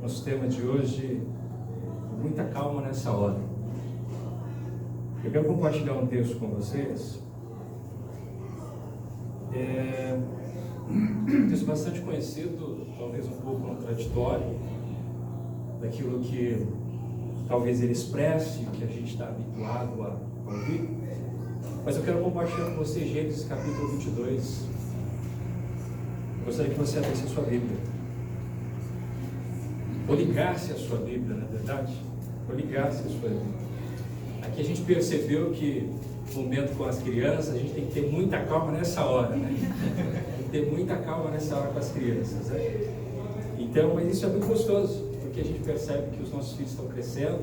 Nosso tema de hoje, muita calma nessa hora. Eu quero compartilhar um texto com vocês. Um texto bastante conhecido, talvez um pouco contraditório, daquilo que talvez ele expresse, o que a gente está habituado a ouvir. Mas eu quero compartilhar com vocês Gênesis capítulo 22. Eu gostaria que você abrisse a sua Bíblia. Ou ligasse a sua Bíblia, na verdade. Ou ligasse a sua Bíblia. Aqui a gente percebeu que no momento com as crianças, a gente tem que ter muita calma nessa hora, né? Tem que ter muita calma nessa hora com as crianças, né? Então, mas isso é muito gostoso, porque a gente percebe que os nossos filhos estão crescendo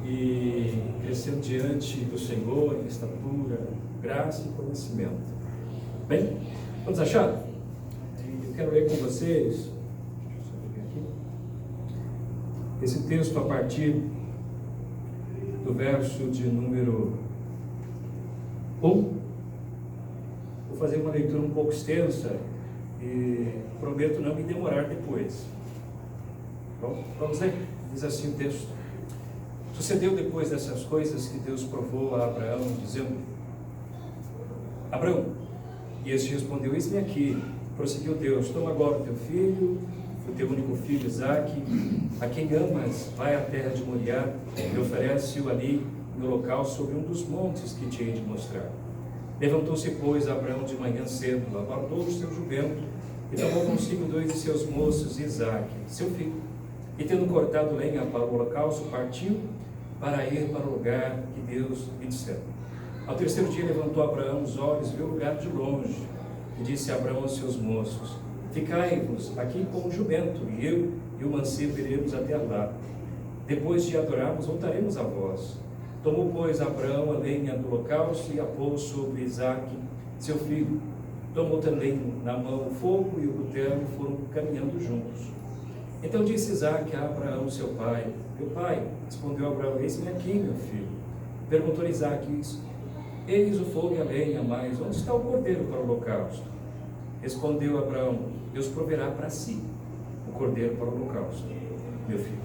e crescendo diante do Senhor em estatura, graça e conhecimento. Bem, vamos achar? Eu quero ler com vocês esse texto a partir do verso de número 1. Vou fazer uma leitura um pouco extensa e prometo não me demorar depois. Bom, vamos ler? Diz assim o texto: Sucedeu depois dessas coisas que Deus provou a Abraão, dizendo: Abraão, e este respondeu: Eis-me aqui. Prosseguiu Deus: Toma agora o teu filho, o teu único filho Isaque, a quem amas, vai à terra de Moriá e oferece-o ali no local sobre um dos montes que te hei de mostrar. Levantou-se, pois, Abraão de manhã cedo, guardou o seu jumento e tomou consigo 2 de seus moços, Isaque, seu filho, e tendo cortado lenha para o holocausto, partiu para ir para o lugar que Deus lhe dissera. Ao terceiro dia levantou Abraão os olhos, viu o lugar de longe, e disse a Abraão aos seus moços: Ficai-vos aqui com o jumento, e eu e o mancebo iremos até lá. Depois de adorarmos, voltaremos a vós. Tomou, pois, Abraão a lenha do holocausto e a pôs sobre Isaque, seu filho. Tomou também na mão o fogo e o cutelo, e foram caminhando juntos. Então disse Isaque a Abraão, seu pai: Meu pai. Respondeu Abraão: Eis-me aqui, meu filho. Perguntou Isaque: Eis o fogo e a lenha, mas onde está o cordeiro para o holocausto? Respondeu Abraão: Deus proverá para si o cordeiro para o holocausto, meu filho.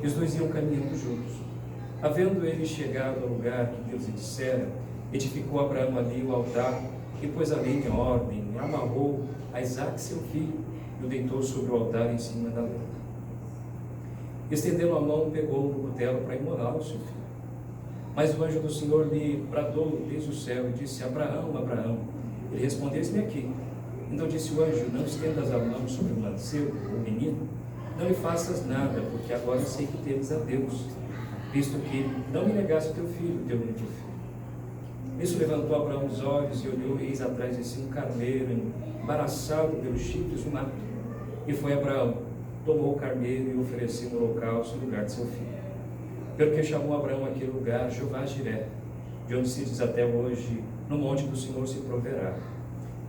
E os dois iam caminhando juntos. Havendo ele chegado ao lugar que Deus lhe dissera, edificou Abraão ali o altar, e pôs a lenha em ordem, e amarrou a Isaque seu filho, e o deitou sobre o altar em cima da lenha. Estendendo a mão, pegou no cutelo para imolá-lo, seu filho. Mas o anjo do Senhor lhe bradou desde o céu e disse: Abraão, Abraão. Ele respondeu: Eis-me aqui. Então disse o anjo: Não estendas a mão sobre o mancebo, o menino, não lhe faças nada, porque agora sei que temes a Deus, visto que não me negaste teu filho, teu único filho. Nisso levantou Abraão os olhos e olhou, e eis atrás de si um carneiro, embaraçado pelos chifres do mato. E foi Abraão, tomou o carneiro e ofereceu no holocausto no lugar de seu filho. Pelo que chamou Abraão aquele lugar Jeová-Jiré, de onde se diz até hoje: No monte do Senhor se proverá.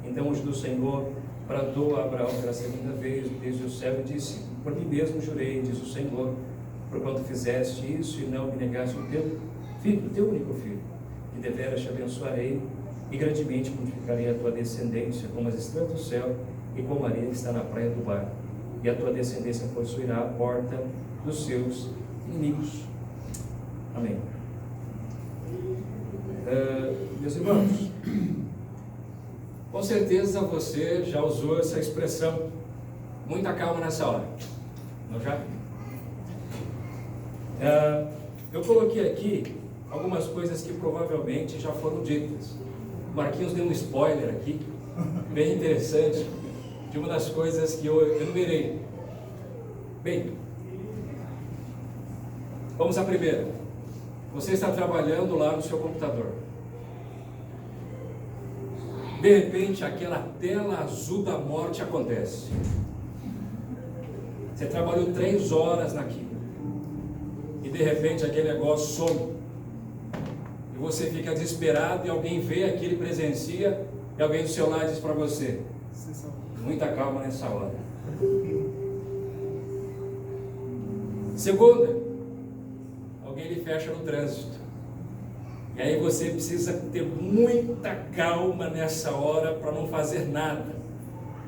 Então o anjo do Senhor bradou a Abraão pela segunda vez desde o céu e disse: Por mim mesmo jurei, diz o Senhor, porquanto fizeste isso e não me negaste o teu filho, o teu único filho, que deveras te abençoarei e grandemente multiplicarei a tua descendência como as estrelas do céu e como a areia que está na praia do mar. E a tua descendência possuirá a porta dos seus inimigos. Amém. Meus irmãos, com certeza você já usou essa expressão: muita calma nessa hora, não já? Eu coloquei aqui algumas coisas que provavelmente já foram ditas. O Marquinhos deu um spoiler aqui, bem interessante, de uma das coisas que eu enumerei. Bem, vamos à primeira. Você está trabalhando lá no seu computador. De repente, aquela tela azul da morte acontece. Você trabalhou 3 horas naquilo. E de repente, aquele negócio some. E você fica desesperado e alguém vê aquilo e presencia. E alguém do seu lado diz para você: muita calma nessa hora. Segunda, alguém lhe fecha no trânsito. E aí você precisa ter muita calma nessa hora para não fazer nada,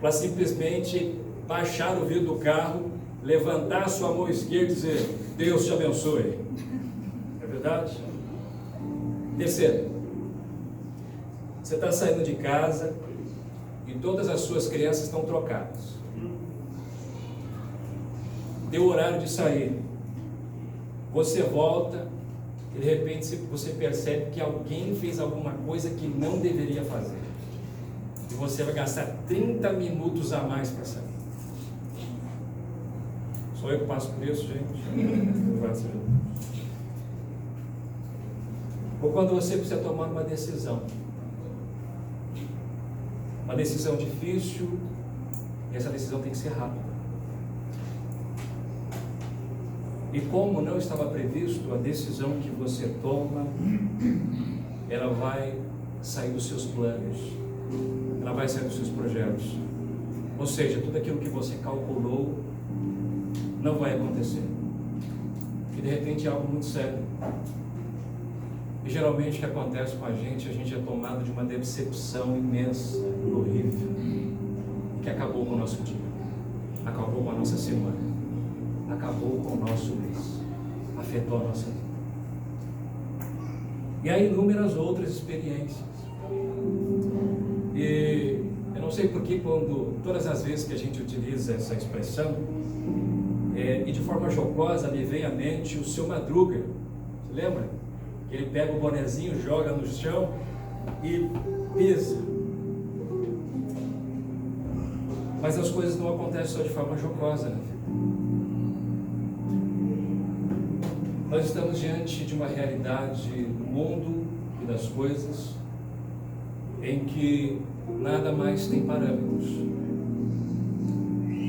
para simplesmente baixar o vidro do carro, levantar a sua mão esquerda e dizer: Deus te abençoe. É verdade? Terceiro, você está saindo de casa e todas as suas crianças estão trocadas. Deu o horário de sair. Você volta e de repente você percebe que alguém fez alguma coisa que não deveria fazer. E você vai gastar 30 minutos a mais para sair. Só eu que passo por isso, gente. Ou quando você precisa tomar uma decisão. Uma decisão difícil, e essa decisão tem que ser rápida. E como não estava previsto, a decisão que você toma, ela vai sair dos seus planos, ela vai sair dos seus projetos. Ou seja, tudo aquilo que você calculou não vai acontecer. E de repente é algo muito sério. E geralmente o que acontece com a gente é tomado de uma decepção imensa, horrível, que acabou com o nosso dia, acabou com a nossa semana, acabou com o nosso mês, afetou a nossa vida. E há inúmeras outras experiências. E eu não sei porque todas as vezes que a gente utiliza essa expressão, e de forma jocosa me vem à mente o Seu Madruga. Você lembra? Ele pega o bonezinho, joga no chão e pisa. Mas as coisas não acontecem só de forma jocosa, né? Nós estamos diante de uma realidade do mundo e das coisas em que nada mais tem parâmetros,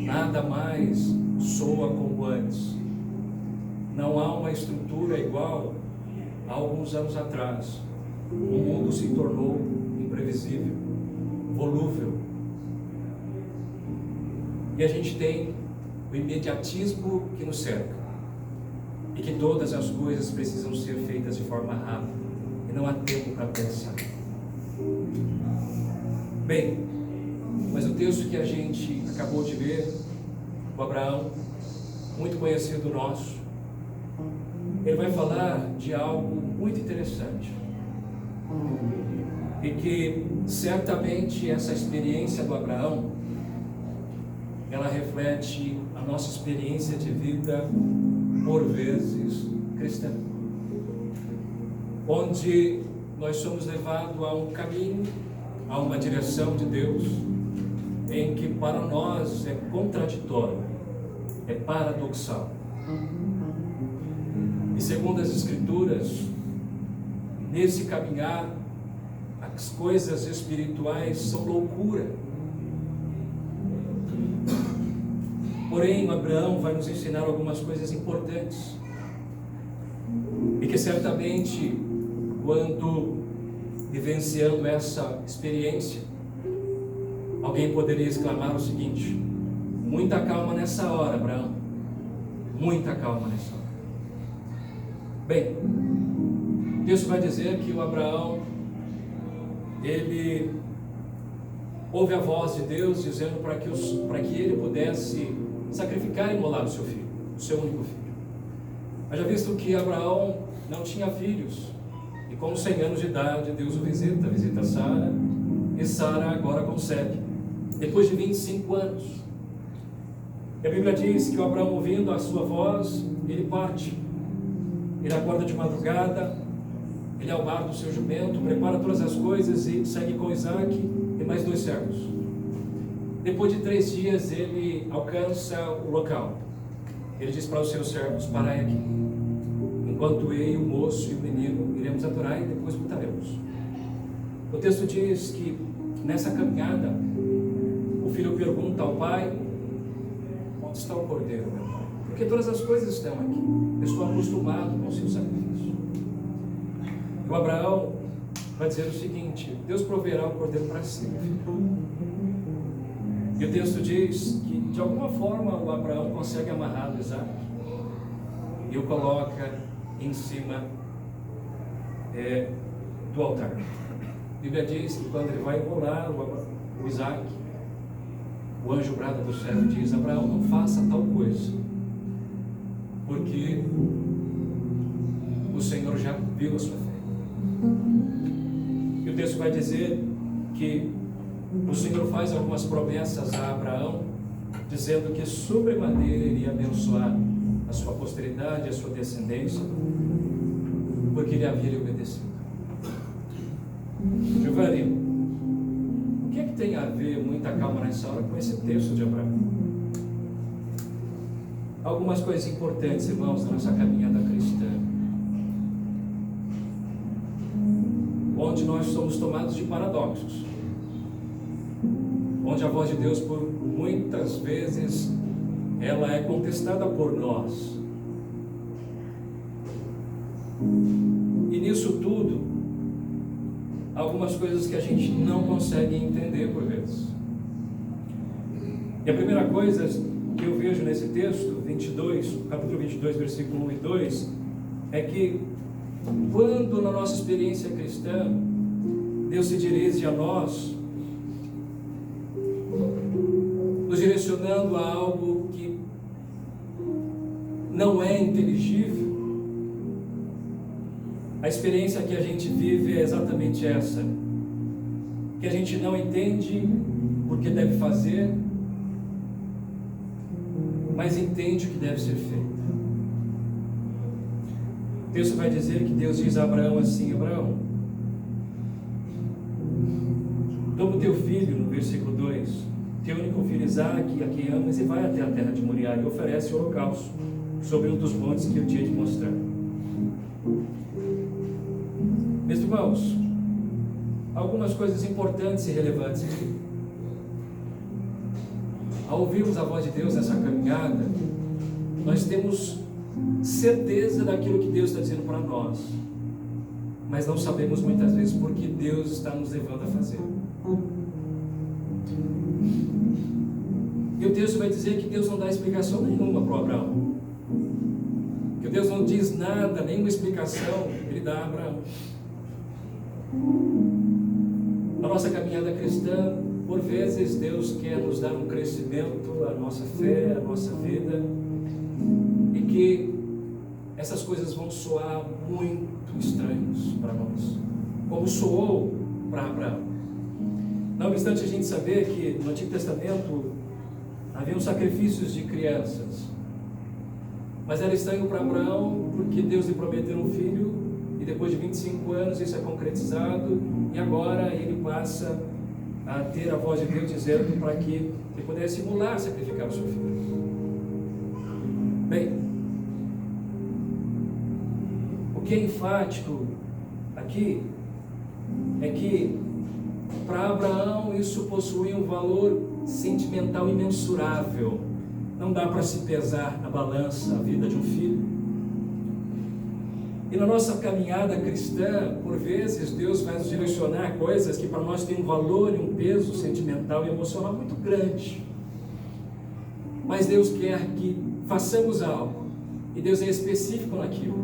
nada mais soa como antes, não há uma estrutura igual a alguns anos atrás. O mundo se tornou imprevisível, volúvel, e a gente tem o imediatismo que nos cerca, e que todas as coisas precisam ser feitas de forma rápida, e não há tempo para pensar. Bem, mas o texto que a gente acabou de ler, o Abraão, muito conhecido nosso, ele vai falar de algo muito interessante, e que certamente essa experiência do Abraão, ela reflete a nossa experiência de vida, por vezes cristã, onde nós somos levados a um caminho, a uma direção de Deus, em que para nós é contraditório, é paradoxal. E segundo as Escrituras, nesse caminhar, as coisas espirituais são loucura. Porém, Abraão vai nos ensinar algumas coisas importantes, e que certamente, quando vivenciando essa experiência, alguém poderia exclamar o seguinte: muita calma nessa hora, Abraão, muita calma nessa hora. Bem, Deus vai dizer que o Abraão, ele ouve a voz de Deus dizendo para que ele pudesse sacrificar e imolar o seu filho, o seu único filho. Haja visto que Abraão não tinha filhos, e com 100 anos de idade Deus o visita Sara, e Sara agora concebe, depois de 25 anos. E a Bíblia diz que o Abraão, ouvindo a sua voz, ele parte, ele acorda de madrugada, ele albarda o seu jumento, prepara todas as coisas e segue com Isaac e mais 2 servos. Depois de 3 dias ele alcança o local. Ele diz para os seus servos: parai aqui, enquanto eu, o moço e o menino iremos adorar e depois voltaremos. O texto diz que nessa caminhada o filho pergunta ao pai: onde está o cordeiro, meu pai? Porque todas as coisas estão aqui, eu estou acostumado com o seu sacrifício. E o Abraão vai dizer o seguinte: Deus proverá o cordeiro para si, filho. E o texto diz que de alguma forma o Abraão consegue amarrar o Isaac e o coloca em cima do altar. A Bíblia diz que quando ele vai imolar o Isaac, o anjo brada do céu e diz: Abraão, não faça tal coisa, porque o Senhor já viu a sua fé. E o texto vai dizer que o Senhor faz algumas promessas a Abraão, dizendo que sobremaneira iria abençoar a sua posteridade, a sua descendência, porque ele havia lhe obedecido. Giovanni, o que é que tem a ver, muita calma nessa hora, com esse texto de Abraão? Algumas coisas importantes, irmãos, da nossa caminhada cristã, onde nós somos tomados de paradoxos, onde a voz de Deus, por muitas vezes, ela é contestada por nós. E nisso tudo, algumas coisas que a gente não consegue entender por vezes. E a primeira coisa que eu vejo nesse texto, 22, capítulo 22, versículo 1 e 2, é que quando na nossa experiência cristã, Deus se dirige a nós, nos direcionando a algo que não é inteligível, a experiência que a gente vive é exatamente essa, que a gente não entende porque deve fazer, mas entende o que deve ser feito. O texto vai dizer que Deus diz a Abraão assim: Abraão, toma o teu filho, no versículo 2, teu único filho Isaque, a quem amas, e vai até a terra de Moriá e oferece o holocausto sobre um dos montes que eu tinha de mostrar. Meus irmãos, algumas coisas importantes e relevantes aqui. Ao ouvirmos a voz de Deus nessa caminhada, nós temos certeza daquilo que Deus está dizendo para nós, mas não sabemos muitas vezes por que Deus está nos levando a fazer. E o texto vai dizer que Deus não dá explicação nenhuma para o Abraão, que Deus não diz nada, nenhuma explicação Ele dá a Abraão. Na nossa caminhada cristã, por vezes Deus quer nos dar um crescimento, a nossa fé, a nossa vida, e que essas coisas vão soar muito estranhos para nós, como soou para Abraão. Não obstante a gente saber que no Antigo Testamento haviam sacrifícios de crianças, mas era estranho para Abraão porque Deus lhe prometeu um filho, e depois de 25 anos isso é concretizado, e agora ele passa a ter a voz de Deus dizendo para que ele pudesse simular sacrificar o seu filho. Bem, o que é enfático aqui é que para Abraão isso possui um valor sentimental imensurável. Não dá para se pesar na balança a vida de um filho. E na nossa caminhada cristã, por vezes, Deus vai nos direcionar a coisas que para nós tem um valor e um peso sentimental e emocional muito grande. Mas Deus quer que façamos algo, e Deus é específico naquilo.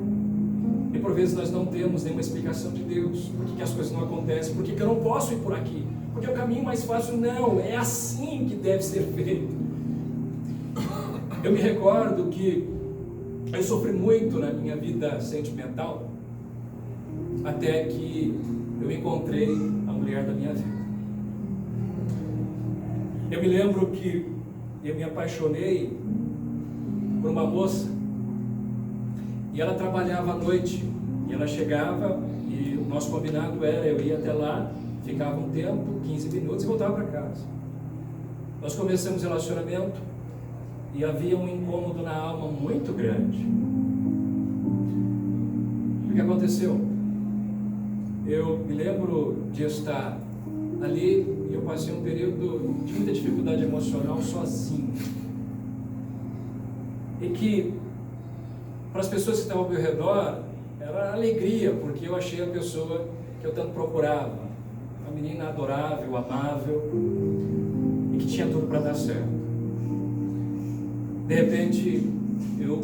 E por vezes nós não temos nenhuma explicação de Deus, por que as coisas não acontecem, por que eu não posso ir por aqui, porque é o caminho mais fácil. Não, é assim que deve ser feito. Eu me recordo que eu sofri muito na minha vida sentimental, até que eu encontrei a mulher da minha vida. Eu me lembro que eu me apaixonei por uma moça, e ela trabalhava à noite, e ela chegava, e o nosso combinado era, eu ia até lá, ficava um tempo, 15 minutos, e voltava para casa. Nós começamos o relacionamento, e havia um incômodo na alma muito grande. O que aconteceu? Eu me lembro de estar ali, e eu passei um período de muita dificuldade emocional sozinho, e que para as pessoas que estavam ao meu redor era alegria, porque eu achei a pessoa que eu tanto procurava, uma menina adorável, amável, e que tinha tudo para dar certo. De repente, eu,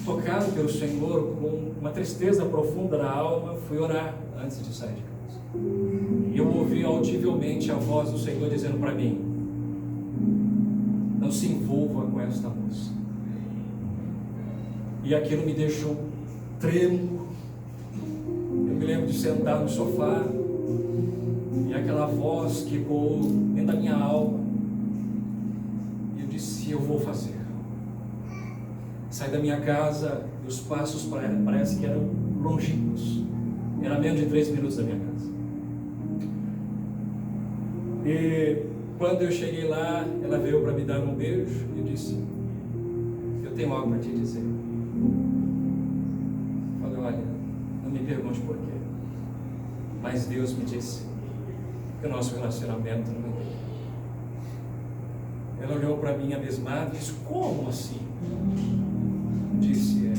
tocado pelo Senhor, com uma tristeza profunda na alma, fui orar antes de sair de casa. E eu ouvi audivelmente a voz do Senhor dizendo para mim: não se envolva com esta moça. E aquilo me deixou trêmulo. Eu me lembro de sentar no sofá e aquela voz que ecoou dentro da minha alma. E eu disse: eu vou fazer. Saí da minha casa e os passos parece que eram longínquos. Era menos de 3 minutos da minha casa. E quando eu cheguei lá, ela veio para me dar um beijo e eu disse: eu tenho algo para te dizer. Falei: olha, não me pergunte por quê, mas Deus me disse que o nosso relacionamento não é. Ela olhou para mim abismada e disse: como assim? Eu disse: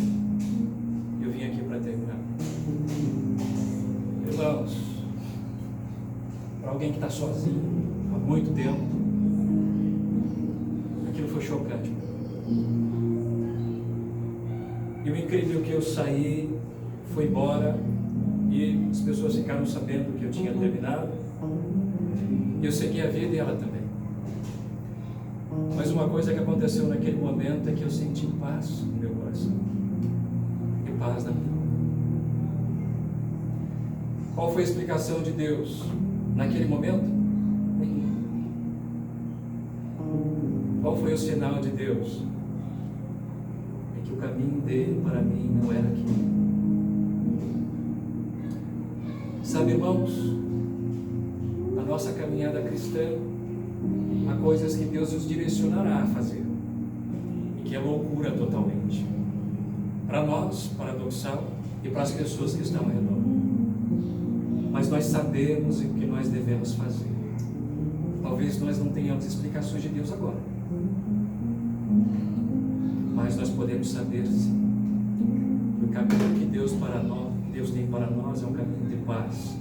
eu vim aqui para terminar. Irmãos, para alguém que está sozinho há muito tempo, aquilo foi chocante. E o incrível é que eu saí, fui embora, e as pessoas ficaram sabendo que eu tinha terminado, e eu segui a vida e ela também. Mas uma coisa que aconteceu naquele momento é que eu senti paz no meu coração, e paz na minha. Qual foi a explicação de Deus naquele momento? Nenhum. Qual foi o sinal de Deus? É que o caminho dele para mim não era aquilo. Sabe, irmãos, na nossa caminhada cristã, há coisas que Deus nos direcionará a fazer, e que é loucura totalmente, para nós, paradoxal, e para as pessoas que estão ao redor. Mas nós sabemos o que nós devemos fazer. Talvez nós não tenhamos explicações de Deus agora, mas nós podemos saber sim, que o caminho que Deus tem para nós é um caminho de paz.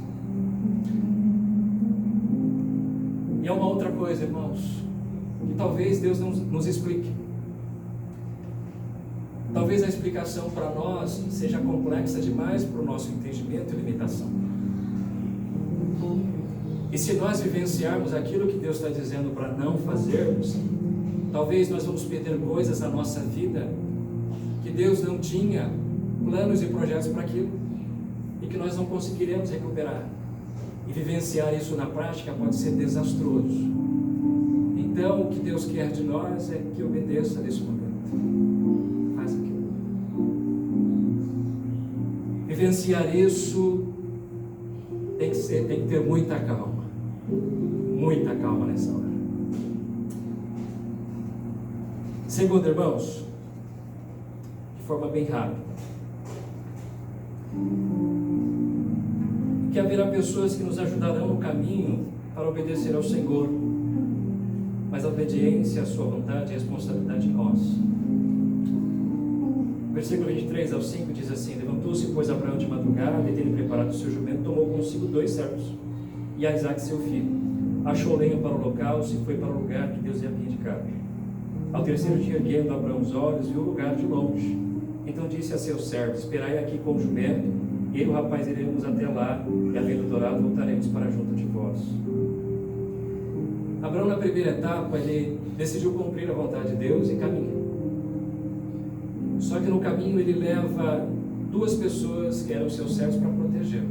E é uma outra coisa, irmãos, que talvez Deus não nos explique. Talvez a explicação para nós seja complexa demais para o nosso entendimento e limitação. E se nós vivenciarmos aquilo que Deus está dizendo para não fazermos, talvez nós vamos perder coisas na nossa vida que Deus não tinha planos e projetos para aquilo, e que nós não conseguiremos recuperar. E vivenciar isso na prática pode ser desastroso. Então, o que Deus quer de nós é que obedeça nesse momento. Faz aquilo. Vivenciar isso tem que ter muita calma. Muita calma nessa hora. Segundo, irmãos, de forma bem rápida, que haverá pessoas que nos ajudarão no caminho para obedecer ao Senhor, mas a obediência à sua vontade é responsabilidade de nós. Versículo 23 ao 5 diz assim: levantou-se, pois, Abraão de madrugada, e tendo preparado o seu jumento, tomou consigo 2 servos, e a Isaque seu filho. Achou lenha para o holocausto e foi para o lugar que Deus lhe havia indicado. Ao terceiro dia, erguendo Abraão os olhos, viu o lugar de longe. Então disse a seus servos: esperai aqui com o jumento, e eu e o rapaz iremos até lá, e havendo dourado, voltaremos para junto de vós. Abraão, na primeira etapa, ele decidiu cumprir a vontade de Deus e caminha. Só que no caminho ele leva 2 pessoas que eram seus servos para protegê-lo.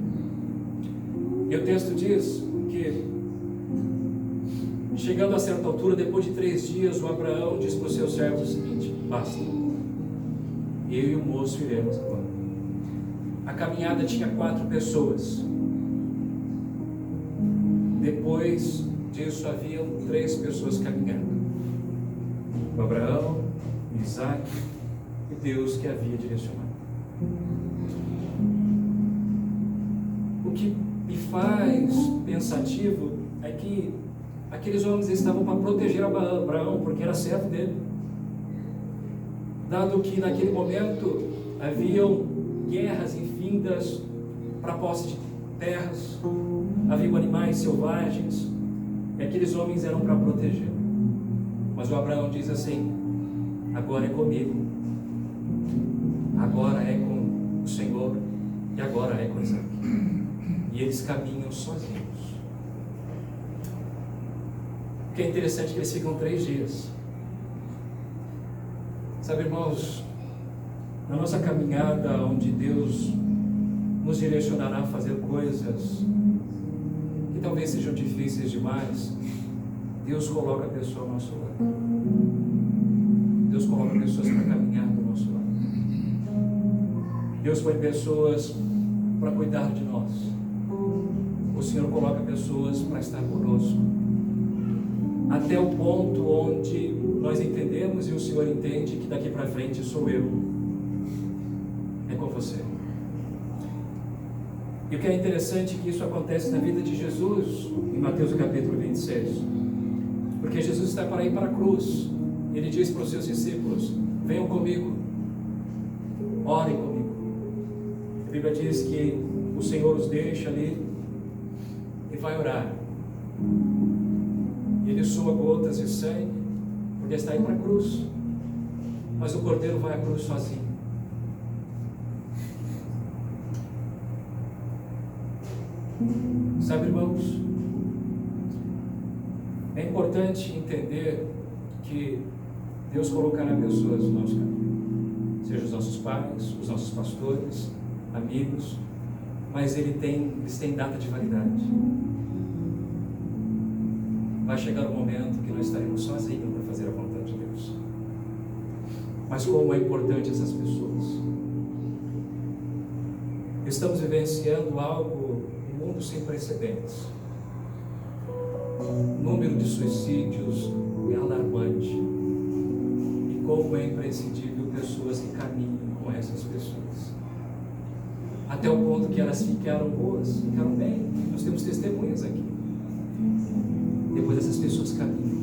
E o texto diz que, chegando a certa altura, depois de 3 dias, o Abraão diz para os seus servos o seguinte: basta, eu e o moço iremos agora. A caminhada tinha 4 pessoas. Depois disso haviam 3 pessoas caminhando: o Abraão, Isaac e Deus que havia direcionado. O que me faz pensativo é que aqueles homens estavam para proteger Abraão, porque era servo dele. Dado que naquele momento haviam guerras infindas para a posse de terras, haviam animais selvagens, e aqueles homens eram para proteger. Mas o Abraão diz assim: agora é comigo, agora é com o Senhor, e agora é com Isaac. E eles caminham sozinhos. O que é interessante é que eles ficam 3 dias. Sabe, irmãos, na nossa caminhada, onde Deus nos direcionará a fazer coisas que talvez sejam difíceis demais, Deus coloca a pessoa ao nosso lado. Deus coloca pessoas para caminhar do nosso lado. Deus põe pessoas para cuidar de nós. O Senhor coloca pessoas para estar conosco, até o ponto onde nós entendemos e o Senhor entende que daqui para frente sou eu, é com você. E o que é interessante é que isso acontece na vida de Jesus, em Mateus capítulo 26, porque Jesus está para ir para a cruz. Ele diz para os seus discípulos: venham comigo, orem comigo. A Bíblia diz que o Senhor os deixa ali e vai orar. E ele soa gotas de sangue, porque está aí para a cruz. Mas o Cordeiro vai à cruz sozinho. Sabe, irmãos, é importante entender que Deus colocará pessoas no nosso caminho, seja os nossos pais, os nossos pastores, amigos, mas eles têm data de validade. Vai chegar um momento que nós estaremos sozinhos para fazer a vontade de Deus. Mas como é importante essas pessoas. Estamos vivenciando algo, um mundo sem precedentes. O número de suicídios é alarmante. E como é imprescindível pessoas que caminhem com essas pessoas. Até o ponto que elas ficaram boas, ficaram bem. Nós temos testemunhas aqui. Depois essas pessoas caminham.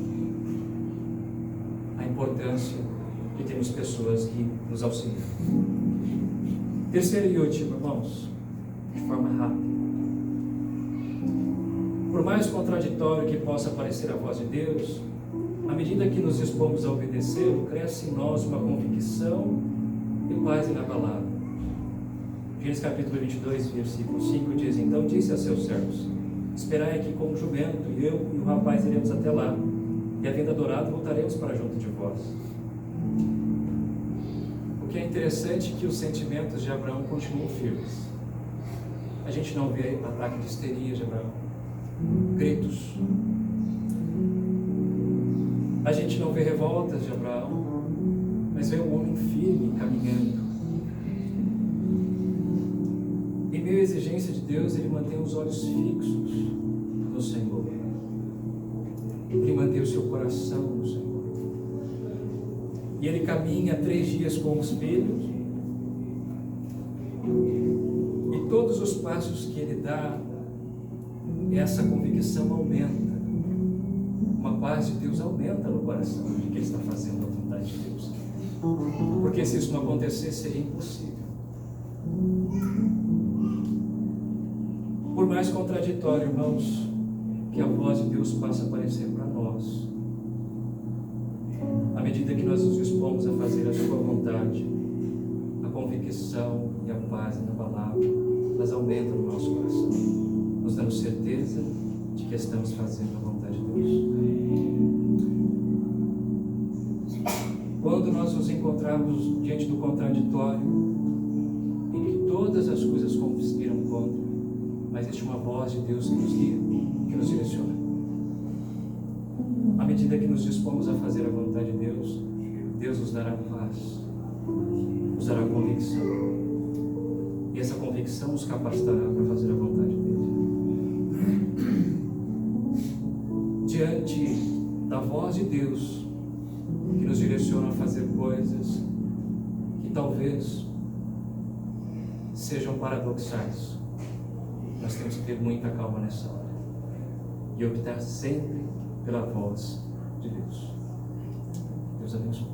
A importância que temos pessoas que nos auxiliam. Terceiro e último, irmãos, de forma rápida. Por mais contraditório que possa parecer a voz de Deus, à medida que nos dispomos a obedecê-lo, cresce em nós uma convicção e paz inabalável. Gênesis capítulo 22, versículo 5 diz: então disse a seus servos: esperai aqui com o jumento, e eu e o rapaz iremos até lá, e havendo adorado, voltaremos para junto de vós. O que é interessante é que os sentimentos de Abraão continuam firmes. A gente não vê ataque de histeria de Abraão, gritos. A gente não vê revoltas de Abraão, mas vê um homem firme caminhando. Em meio à exigência de Deus, ele mantém os olhos fixos no Senhor. Ele mantém o seu coração no Senhor. E ele caminha 3 dias com os filhos. E todos os passos que ele dá, essa convicção aumenta. Uma paz de Deus aumenta no coração de que ele está fazendo a vontade de Deus. Porque se isso não acontecesse, seria impossível. Por mais contraditório, irmãos, que a voz de Deus passa a aparecer para nós, à medida que nós nos dispomos a fazer a sua vontade, a convicção e a paz inabalável, elas aumentam no nosso coração, nos dando certeza de que estamos fazendo a vontade de Deus. Quando nós nos encontrarmos diante do contraditório, em que todas as coisas conspiram contra, mas existe uma voz de Deus que nos guia, que nos direciona. À medida que nos dispomos a fazer a vontade de Deus, Deus nos dará paz, nos dará convicção. E essa convicção nos capacitará para fazer a vontade dele. Diante da voz de Deus, que nos direciona a fazer coisas que talvez sejam paradoxais, nós temos que ter muita calma nessa hora e optar sempre pela voz de Deus. Deus abençoe.